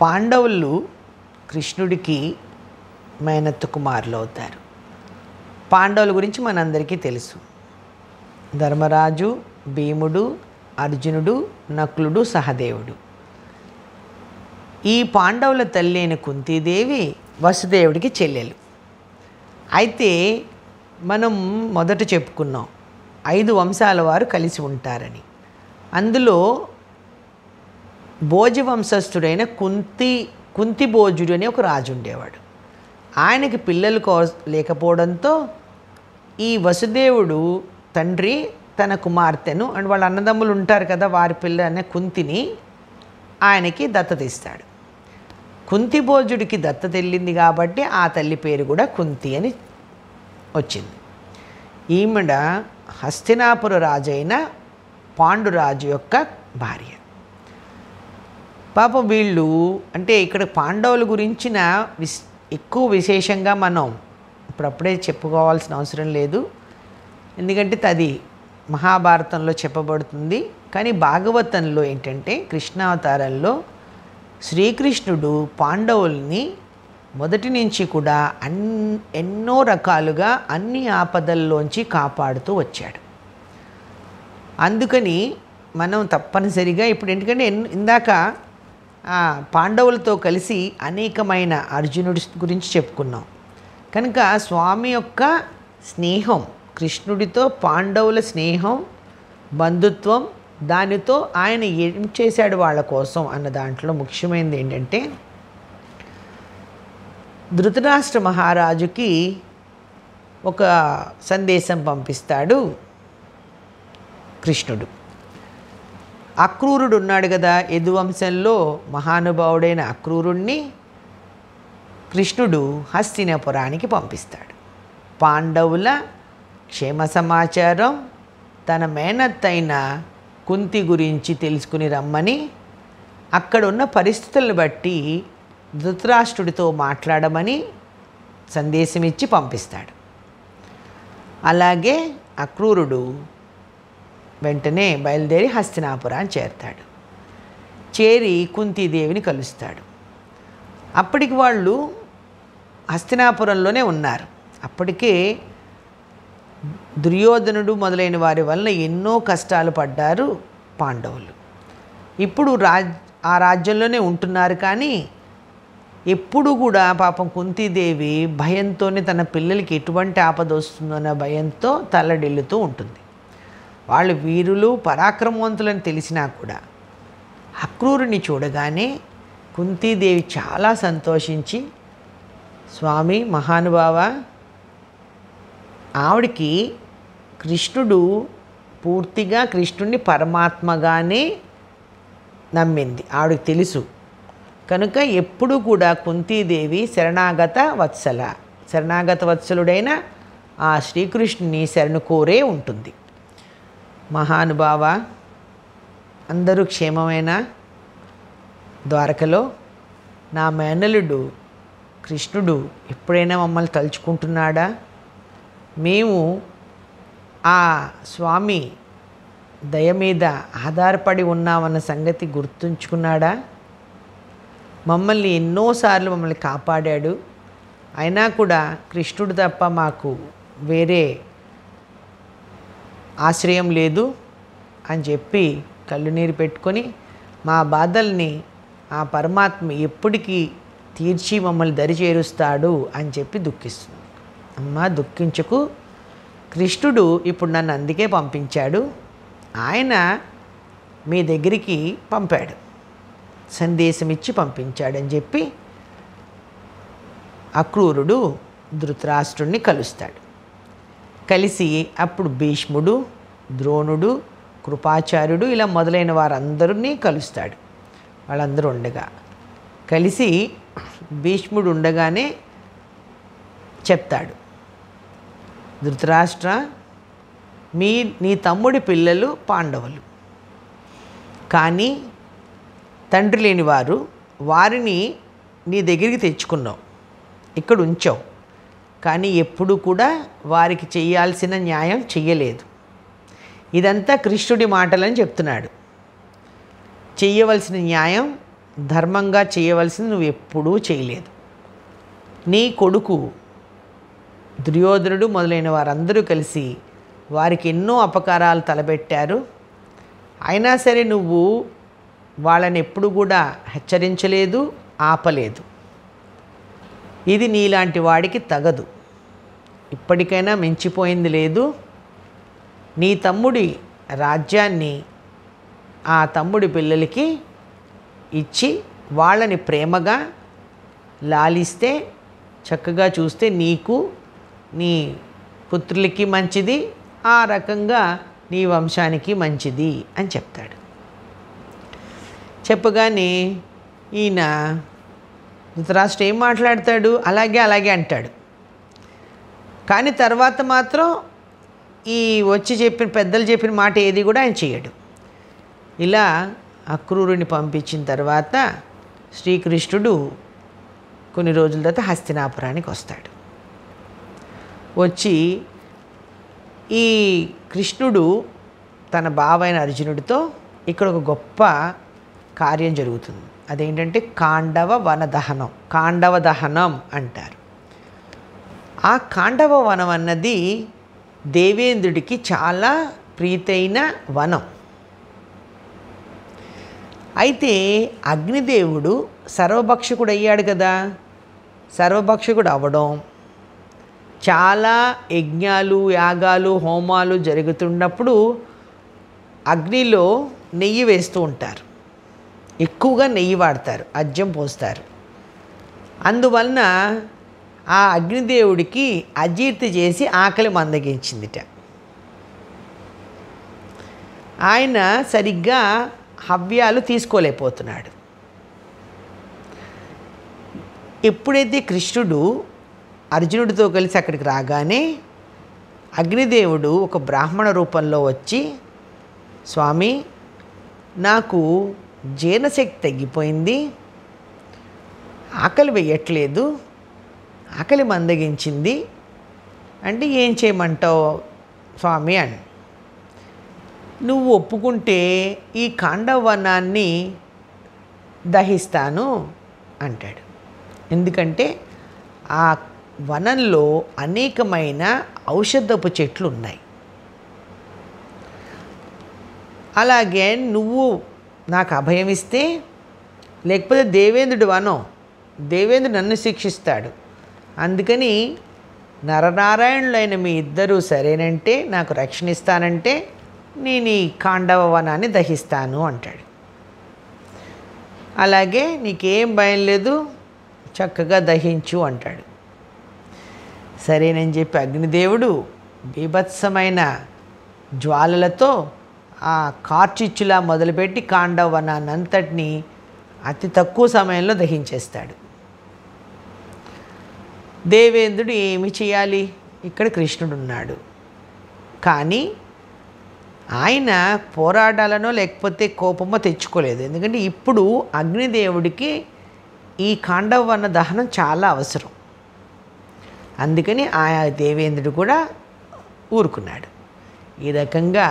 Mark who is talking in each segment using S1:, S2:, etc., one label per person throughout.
S1: పాండవులు కృష్ణుడికి మేనత్త కుమారులు అవుతారు. పాండవుల గురించి మనందరికీ తెలుసు. ధర్మరాజు, భీముడు, అర్జునుడు, నకులుడు, సహదేవుడు. ఈ పాండవుల తల్లి అయిన కుంతీదేవి వసుదేవుడికి చెల్లెలు. అయితే మనం మొదట చెప్పుకున్నాం 5 వంశాల వారు కలిసి ఉంటారని. అందులో భోజ వంశస్థుడైన కుంతి భోజుడు అనే ఒక రాజు ఉండేవాడు. ఆయనకి పిల్లలు లేకపోవడంతో ఈ వసుదేవుడు తండ్రి తన కుమార్తెను అండ్ వాళ్ళ అన్నదమ్ములు ఉంటారు కదా, వారి పిల్ల అనే కుంతిని ఆయనకి దత్తత ఇస్తాడు. కుంతి భోజుడికి దత్తత వెళ్ళింది కాబట్టి ఆ తల్లి పేరు కూడా కుంతి అని వచ్చింది. ఈమెడ హస్తినాపుర రాజు అయిన పాండురాజు యొక్క భార్య. పాపం వీళ్ళు అంటే ఇక్కడ పాండవుల గురించిన ఎక్కువ విశేషంగా మనం ఇప్పుడప్పుడే చెప్పుకోవాల్సిన అవసరం లేదు, ఎందుకంటే అది మహాభారతంలో చెప్పబడుతుంది. కానీ భాగవతంలో ఏంటంటే కృష్ణావతారంలో శ్రీకృష్ణుడు పాండవుల్ని మొదటి నుంచి కూడా ఎన్నో రకాలుగా అన్ని ఆపదల్లోంచి కాపాడుతూ వచ్చాడు. అందుకని మనం తప్పనిసరిగా ఇప్పుడు ఎందుకంటే ఇందాక పాండవులతో కలిసి అనేకమైన అర్జునుడి గురించి చెప్పుకున్నాం కనుక స్వామి యొక్క స్నేహం, కృష్ణుడితో పాండవుల స్నేహం, బంధుత్వం, దానితో ఆయన ఏం చేశాడు వాళ్ళ కోసం అన్న దాంట్లో ముఖ్యమైనది ఏంటంటే ధృతరాష్ట్ర మహారాజుకి ఒక సందేశం పంపిస్తాడు కృష్ణుడు. అక్రూరుడు ఉన్నాడు కదా, యదువంశంలో మహానుభావుడైన అక్రూరుణ్ణి కృష్ణుడు హస్తినాపురానికి పంపిస్తాడు. పాండవుల క్షేమ సమాచారం, తన మేనత్తైన కుంతి గురించి తెలుసుకుని రమ్మని, అక్కడ ఉన్న పరిస్థితులను బట్టి ధృతరాష్ట్రుడితో మాట్లాడమని సందేశం ఇచ్చి పంపిస్తాడు. అలాగే అక్రూరుడు వెంటనే బయలుదేరి హస్తినాపురాన్ని చేరతాడు. చేరి కుంతీదేవిని కలుస్తాడు. అప్పటికి వాళ్ళు హస్తినాపురంలోనే ఉన్నారు. అప్పటికే దుర్యోధనుడు మొదలైన వారి వలన ఎన్నో కష్టాలు పడ్డారు పాండవులు. ఇప్పుడు ఆ రాజ్యంలోనే ఉంటున్నారు. కానీ ఎప్పుడు కూడా పాపం కుంతీదేవి భయంతోనే తన పిల్లలకి ఎటువంటి ఆపద వస్తుందన్న భయంతో తల్లడిల్లుతూ ఉంటుంది. వాళ్ళు వీరులు పరాక్రమవంతులని తెలిసినా కూడా అక్రూరుని చూడగానే కుంతీదేవి చాలా సంతోషించి, స్వామి మహానుభావ, ఆవిడికి కృష్ణుడు పూర్తిగా కృష్ణుడిని పరమాత్మగానే నమ్మింది, ఆవిడకి తెలుసు కనుక ఎప్పుడు కూడా కుంతీదేవి శరణాగత వత్సలుడైన ఆ శ్రీకృష్ణుని శరణు కోరే ఉంటుంది. మహానుభావ, అందరూ క్షేమమైన ద్వారకలో నా మేనలుడు కృష్ణుడు ఎప్పుడైనా మమ్మల్ని తలుచుకుంటున్నాడా? మేము ఆ స్వామి దయ మీద ఆధారపడి ఉన్నామన్న సంగతి గుర్తుంచుకున్నాడా? మమ్మల్ని ఎన్నోసార్లు మమ్మల్ని కాపాడాడు. అయినా కూడా కృష్ణుడు తప్ప మాకు వేరే ఆశ్రయం లేదు అని చెప్పి కళ్ళు నీరు పెట్టుకొని మా బాధల్ని ఆ పరమాత్మ ఎప్పటికీ తీర్చి మమ్మల్ని దరి చేరుస్తాడు అని చెప్పి దుఃఖిస్తుంది. అమ్మ దుఃఖించకు, కృష్ణుడు ఇప్పుడు నన్ను అందుకే పంపించాడు, ఆయన మీ దగ్గరికి పంపాడు, సందేశం ఇచ్చి పంపించాడని చెప్పి అక్రూరుడు ధృతరాష్ట్రుడిని కలుస్తాడు. కలిసి అప్పుడు భీష్ముడు, ద్రోణుడు, కృపాచార్యుడు ఇలా మొదలైన వారందరినీ కలుస్తాడు. వాళ్ళందరూ ఉండగా కలిసి భీష్ముడు ఉండగానే చెప్తాడు, ధృతరాష్ట్ర, నీ తమ్ముడి పిల్లలు పాండవులు, కానీ తండ్రి లేని వారు, వారిని నీ దగ్గరికి తెచ్చుకున్నావు, ఇక్కడ ఉంచావు, కానీ ఎప్పుడు కూడా వారికి చేయాల్సిన న్యాయం చెయ్యలేదు. ఇదంతా కృష్ణుడి మాటలని చెప్తున్నాడు. చెయ్యవలసిన న్యాయం ధర్మంగా చేయవలసింది నువ్వు ఎప్పుడూ చేయలేదు. నీ కొడుకు దుర్యోధనుడు మొదలైన వారందరూ కలిసి వారికి ఎన్నో అపకారాలు తలబెట్టారు. అయినా సరే నువ్వు వాళ్ళని ఎప్పుడు కూడా హెచ్చరించలేదు, ఆపలేదు. ఇది నీలాంటి వాడికి తగదు. ఇప్పటికైనా మించిపోయింది లేదు. నీ తమ్ముడి రాజ్యాన్ని ఆ తమ్ముడి పిల్లలకి ఇచ్చి వాళ్ళని ప్రేమగా లాలిస్తే, చక్కగా చూస్తే నీకు నీ పుత్రులకి మంచిది, ఆ రకంగా నీ వంశానికి మంచిది అని చెప్తాడు. చెప్పగానే ఈయన ధృతరాష్ట్రుడు ఏం మాట్లాడతాడు, అలాగే అలాగే అంటాడు. కానీ తర్వాత మాత్రం ఈ వచ్చి చెప్పిన పెద్దలు చెప్పిన మాట ఏది కూడా ఆయన చేయడు. ఇలా అక్రూరుని పంపించిన తర్వాత శ్రీకృష్ణుడు కొన్ని రోజుల తర్వాత హస్తినాపురానికి వస్తాడు. వచ్చి ఈ కృష్ణుడు తన బావైన అర్జునుడితో ఇక్కడ ఒక గొప్ప కార్యం జరుగుతుంది. అదేంటంటే కాండవ వన దహనం, కాండవ దహనం అంటారు. ఆ కాండవ వనం అన్నది దేవేంద్రుడికి చాలా ప్రీతైన వనం. అయితే అగ్నిదేవుడు సర్వభక్షకుడు అయ్యాడు కదా. సర్వభక్షకుడు అవ్వడం, చాలా యజ్ఞాలు, యాగాలు, హోమాలు జరుగుతున్నప్పుడు అగ్నిలో నెయ్యి వేస్తూ ఉంటారు. ఎక్కువగా నెయ్యి వాడతారు, అజ్యం పోస్తారు. అందువలన ఆ అగ్నిదేవుడికి అజీర్తి చేసి ఆకలి మందగించిందిట. ఆయన సరిగ్గా హవ్యాలు తీసుకోలేకపోతున్నాడు. ఎప్పుడైతే కృష్ణుడు అర్జునుడితో కలిసి అక్కడికి రాగానే అగ్నిదేవుడు ఒక బ్రాహ్మణ రూపంలో వచ్చి, స్వామి నాకు జీర్ణశక్తి తగ్గిపోయింది, ఆకలి వేయట్లేదు, ఆకలి మందగించింది అంటే ఏం చేయమంటావు స్వామి అని. నువ్వు ఒప్పుకుంటే ఈ కాండవనాన్ని దహిస్తాను అంటాడు. ఎందుకంటే ఆ వనంలో అనేకమైన ఔషధపు చెట్లు ఉన్నాయి. అలాగే నువ్వు నాకు అభయం ఇస్తే, లేకపోతే దేవేంద్రుడు వనం, దేవేంద్రుడు నన్ను శిక్షిస్తాడు. అందుకని నరనారాయణులైన మీ ఇద్దరూ సరేనంటే, నాకు రక్షణ ఇస్తానంటే నేను ఈ కాండవ వనాన్ని దహిస్తాను అంటాడు. అలాగే నీకేం భయం లేదు, చక్కగా దహించు అంటాడు. సరేనని చెప్పి అగ్నిదేవుడు బీభత్సమైన జ్వాలలతో ఆ కార్చిచ్చులా మొదలుపెట్టి కాండవ వనాన్ని అంతటినీ అతి తక్కువ సమయంలో దహించేస్తాడు. దేవేంద్రుడు ఏమి చేయాలి, ఇక్కడ కృష్ణుడు ఉన్నాడు. కానీ ఆయన పోరాడాలనో లేకపోతే కోపమో తెచ్చుకోలేదు. ఎందుకంటే ఇప్పుడు అగ్నిదేవుడికి ఈ కాండవ వన దహనం చాలా అవసరం. అందుకని ఆ దేవేంద్రుడు కూడా ఊరుకున్నాడు. ఈ రకంగా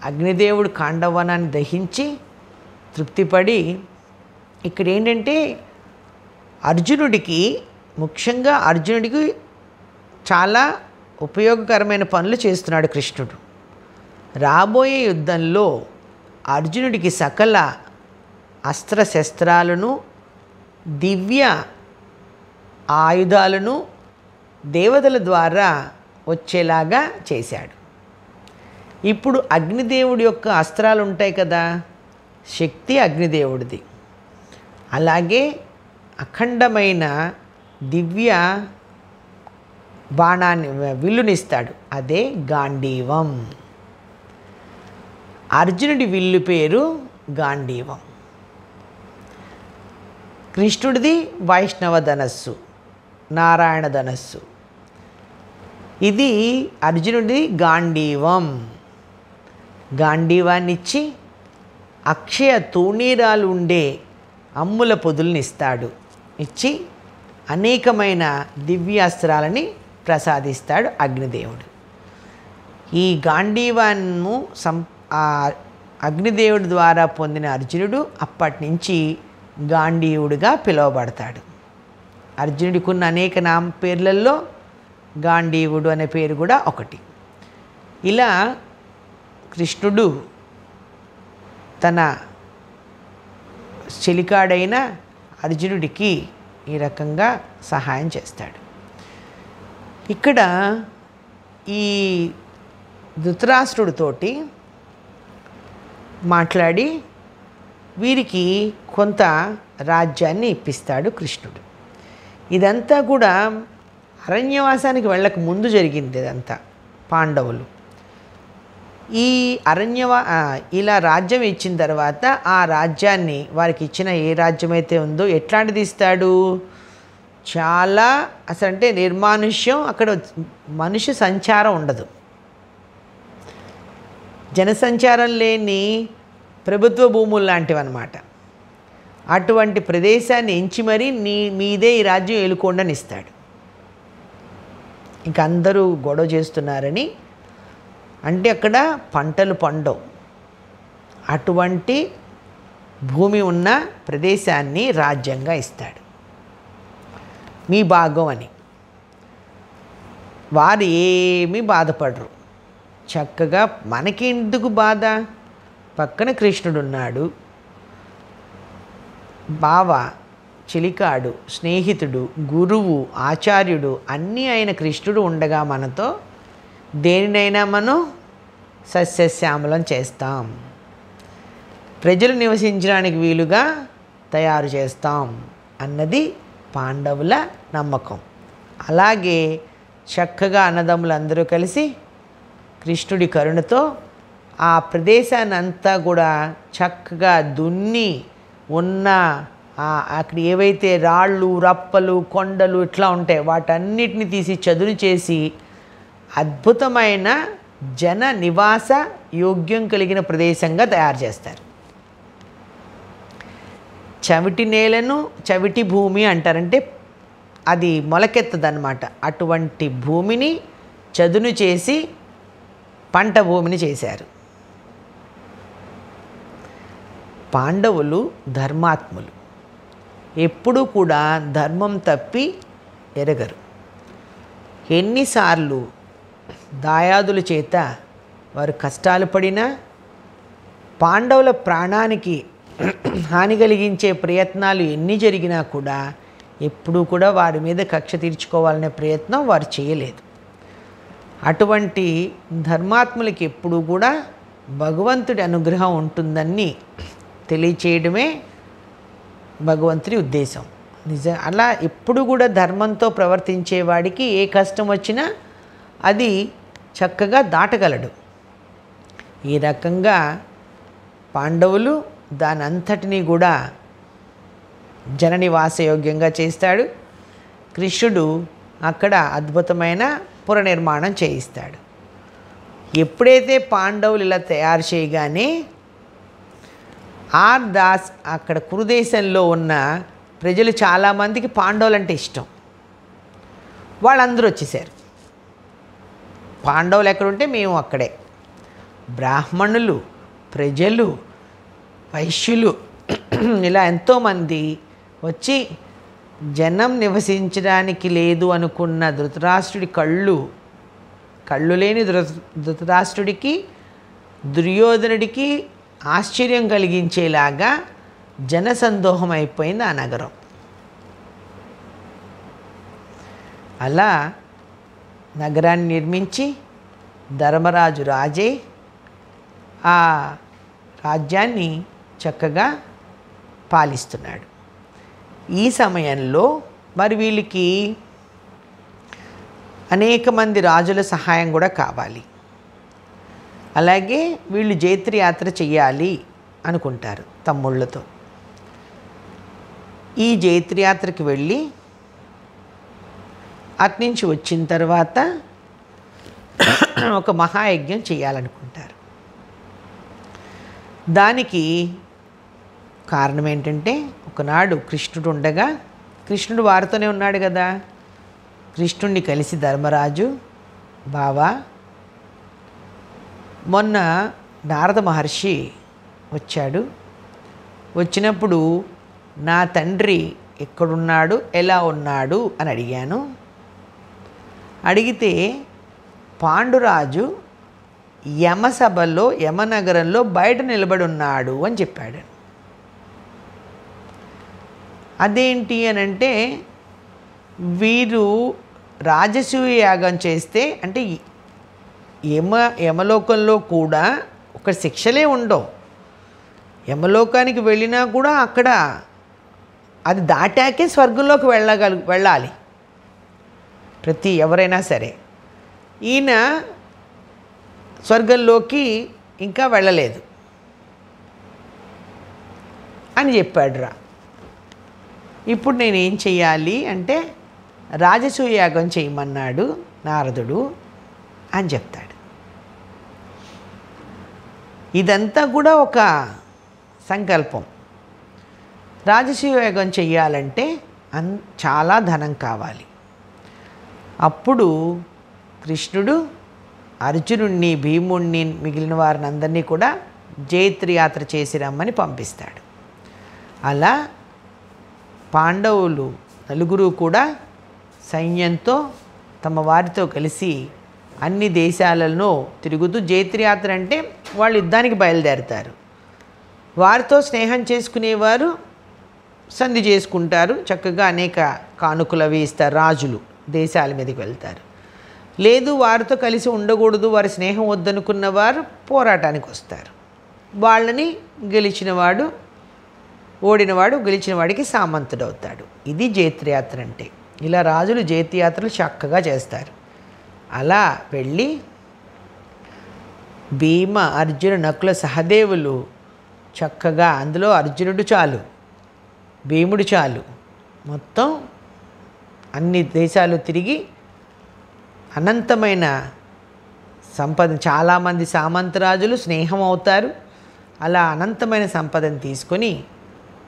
S1: అగ్నిదేవుడు కాండవ వనాన్ని దహించి తృప్తిపడి, ఇక్కడ ఏంటంటే అర్జునుడికి, ముఖ్యంగా అర్జునుడికి చాలా ఉపయోగకరమైన పనులు చేస్తున్నాడు కృష్ణుడు. రాబోయే యుద్ధంలో అర్జునుడికి సకల అస్త్రశస్త్రాలను, దివ్య ఆయుధాలను దేవతల ద్వారా వచ్చేలాగా చేశాడు. ఇప్పుడు అగ్నిదేవుడి యొక్క అస్త్రాలు ఉంటాయి కదా, శక్తి అగ్నిదేవుడిది. అలాగే అఖండమైన దివ్య బాణాన్ని, విల్లునిస్తాడు, అదే గాంధీవం. అర్జునుడి విల్లు పేరు గాంధీవం. కృష్ణుడిది వైష్ణవ ధనస్సు, నారాయణ ధనస్సు. ఇది అర్జునుడి గాంధీవం. గాంధీవాన్ని ఇచ్చి అక్షయ తూణీరాలు ఉండే అమ్ముల పొదుల్ని ఇస్తాడు. ఇచ్చి అనేకమైన దివ్యాస్త్రాలని ప్రసాదిస్తాడు అగ్నిదేవుడు. ఈ గాంధీవాన్ను అగ్నిదేవుడి ద్వారా పొందిన అర్జునుడు అప్పటి నుంచి గాంధీవుడిగా పిలువబడతాడు. అర్జునుడికి ఉన్న అనేక పేర్లలో గాంధీవుడు అనే పేరు కూడా ఒకటి. ఇలా కృష్ణుడు తన చెలికాడైన అర్జునుడికి ఈ రకంగా సహాయం చేస్తాడు. ఇక్కడ ఈ ధృతరాష్ట్రుడితోటి మాట్లాడి వీరికి కొంత రాజ్యాన్ని ఇప్పిస్తాడు కృష్ణుడు. ఇదంతా కూడా అరణ్యవాసానికి వెళ్ళక ముందు జరిగింది. ఇదంతా పాండవులు ఈ ఇలా రాజ్యం ఇచ్చిన తర్వాత ఆ రాజ్యాన్ని వారికి ఇచ్చిన ఏ రాజ్యం అయితే ఉందో ఎట్లాంటిది ఇస్తాడు, చాలా అసలు అంటే నిర్మానుష్యం, అక్కడ మనిషి సంచారం ఉండదు, జనసంచారం లేని ప్రభుత్వ భూములు లాంటివి అన్నమాట. అటువంటి ప్రదేశాన్ని ఎంచి మరీ మీదే ఈ రాజ్యం ఏలుకోండి అని ఇస్తాడు. ఇంక అందరూ గొడవ చేస్తున్నారని, అంటే అక్కడ పంటలు పండవు, అటువంటి భూమి ఉన్న ప్రదేశాన్ని రాజ్యంగా ఇస్తాడు మీ భాగం అని. వారు ఏమీ బాధపడరు, చక్కగా మనకి ఎందుకు బాధ, పక్కన కృష్ణుడు ఉన్నాడు, బావ, చిలికాడు, స్నేహితుడు, గురువు, ఆచార్యుడు అన్నీ అయిన కృష్ణుడు ఉండగా మనతో దేనినైనా మనం సస్యశ్యామలం చేస్తాం, ప్రజలు నివసించడానికి వీలుగా తయారు చేస్తాం అన్నది పాండవుల నమ్మకం. అలాగే చక్కగా అన్నదమ్ములందరూ కలిసి కృష్ణుడి కరుణతో ఆ ప్రదేశాన్ని అంతా కూడా చక్కగా దున్ని ఉన్న అక్కడ ఏవైతే రాళ్ళు, రప్పలు, కొండలు ఇట్లా ఉంటాయి వాటన్నిటిని తీసి చదును చేసి అద్భుతమైన జన నివాస యోగ్యం కలిగిన ప్రదేశంగా తయారు చేస్తారు. చవిటి నేలను చవిటి భూమి అంటారంటే అది మొలకెత్తదన్నమాట. అటువంటి భూమిని చదును చేసి పంట భూమిని చేశారు. పాండవులు ధర్మాత్ములు, ఎప్పుడూ కూడా ధర్మం తప్పి ఎరగరు. ఎన్నిసార్లు దాయాదుల చేత వారు కష్టాలు పడినా, పాండవుల ప్రాణానికి హాని కలిగించే ప్రయత్నాలు ఎన్ని జరిగినా కూడా ఎప్పుడూ కూడా వారి మీద కక్ష తీర్చుకోవాలనే ప్రయత్నం వారు చేయలేదు. అటువంటి ధర్మాత్ములకి ఎప్పుడూ కూడా భగవంతుడి అనుగ్రహం ఉంటుందని తెలియచేయడమే భగవంతుడి ఉద్దేశం. అలా ఎప్పుడు కూడా ధర్మంతో ప్రవర్తించేవాడికి ఏ కష్టం వచ్చినా అది చక్కగా దాటగలడు. ఈ రకంగా పాండవులు దాని అంతటినీ కూడా జననివాసయోగ్యంగా చేస్తాడు. కృష్ణుడు అక్కడ అద్భుతమైన పునర్నిర్మాణం చేయిస్తాడు. ఎప్పుడైతే పాండవులు ఇలా తయారు చేయగానే దాస్ అక్కడ కురుదేశంలో ఉన్న ప్రజలు చాలామందికి పాండవులు అంటే ఇష్టం, వాళ్ళందరూ వచ్చేసారు. పాండవులు ఎక్కడుంటే మేము అక్కడే. బ్రాహ్మణులు, ప్రజలు, వైశ్యులు ఇలా ఎంతోమంది వచ్చి జనం నివసించడానికి లేదు అనుకున్న ధృతరాష్ట్రుడి కళ్ళు లేని ధృతరాష్ట్రుడికి, దుర్యోధనుడికి ఆశ్చర్యం కలిగించేలాగా జనసందోహం అయిపోయింది ఆ నగరం. అలా నగరాన్ని నిర్మించి ధర్మరాజు రాజే ఆ రాజ్యాన్ని చక్కగా పాలిస్తున్నాడు. ఈ సమయంలో మరి వీళ్ళకి అనేక మంది రాజుల సహాయం కూడా కావాలి. అలాగే వీళ్ళు జైత్రయాత్ర చెయ్యాలి అనుకుంటారు తమ్ముళ్ళతో. ఈ జైత్రయాత్రకి వెళ్ళి అట్నుంచి వచ్చిన తర్వాత ఒక మహాయజ్ఞం చేయాలనుకుంటారు. దానికి కారణం ఏంటంటే, ఒకనాడు కృష్ణుడు ఉండగా, కృష్ణుడు వారితోనే ఉన్నాడు కదా, కృష్ణుడిని కలిసి ధర్మరాజు, బావా మొన్న నారద మహర్షి వచ్చాడు, వచ్చినప్పుడు నా తండ్రి ఎక్కడున్నాడు, ఎలా ఉన్నాడు అని అడిగాను. అడిగితే పాండురాజు యమసభలో, యమనగరంలో బయట నిలబడి ఉన్నాడు అని చెప్పాడు. అదేంటి అని అంటే, వీరు రాజసూయ యాగం చేస్తే అంటే యమలోకంలో కూడా ఒక శిక్షలే ఉండవు. యమలోకానికి వెళ్ళినా కూడా అక్కడ అది దాటాకే స్వర్గంలోకి వెళ్ళాలి ఎవరైనా సరే. ఈయన స్వర్గంలోకి ఇంకా వెళ్ళలేదు అని చెప్పాడు రా. ఇప్పుడు నేనేం చెయ్యాలి అంటే, రాజసూయ యాగం చేయమన్నాడు నారదుడు అని చెప్తాడు. ఇదంతా కూడా ఒక సంకల్పం. రాజసూయ యాగం చెయ్యాలంటే చాలా ధనం కావాలి. అప్పుడు కృష్ణుడు అర్జునుడిని, భీముణ్ణి, మిగిలిన వారిని అందరినీ కూడా జైత్రయాత్ర చేసి రమ్మని పంపిస్తాడు. అలా పాండవులు నలుగురు కూడా సైన్యంతో తమ వారితో కలిసి అన్ని దేశాలలో తిరుగుతూ, జైత్రయాత్ర అంటే వాళ్ళు యుద్ధానికి బయలుదేరుతారు. వారితో స్నేహం చేసుకునేవారు సంధి చేసుకుంటారు, చక్కగా అనేక కానుకలు అవి ఇస్తారు, రాజులు దేశాల మీదకి వెళ్తారు. లేదు వారితో కలిసి ఉండకూడదు, వారి స్నేహం వద్దనుకున్న వారు పోరాటానికి వస్తారు. వాళ్ళని గెలిచినవాడు, ఓడినవాడు గెలిచిన వాడికి సామంతుడు అవుతాడు. ఇది జైత్రయాత్ర అంటే. ఇలా రాజులు జైత్రయాత్రలు చక్కగా చేస్తారు. అలా వెళ్ళి భీమ, అర్జున, నకుల, సహదేవులు చక్కగా, అందులో అర్జునుడు చాలు, భీముడు చాలు, మొత్తం అన్ని దేశాలు తిరిగి అనంతమైన సంపద, చాలామంది సామంతరాజులు స్నేహం అవుతారు. అలా అనంతమైన సంపదను తీసుకొని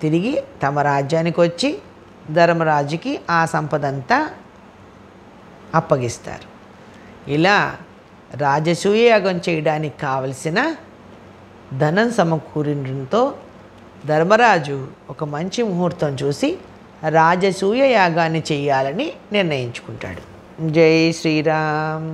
S1: తిరిగి తమ రాజ్యానికి వచ్చి ధర్మరాజుకి ఆ సంపదంతా అప్పగిస్తారు. ఇలా రాజసూయ యాగం చేయడానికి కావలసిన ధనం సమకూరడంతో ధర్మరాజు ఒక మంచి ముహూర్తం చూసి రాజసూయ యాగాన్ని చేయాలని నిర్ణయించుకుంటాడు. జై శ్రీరామ్.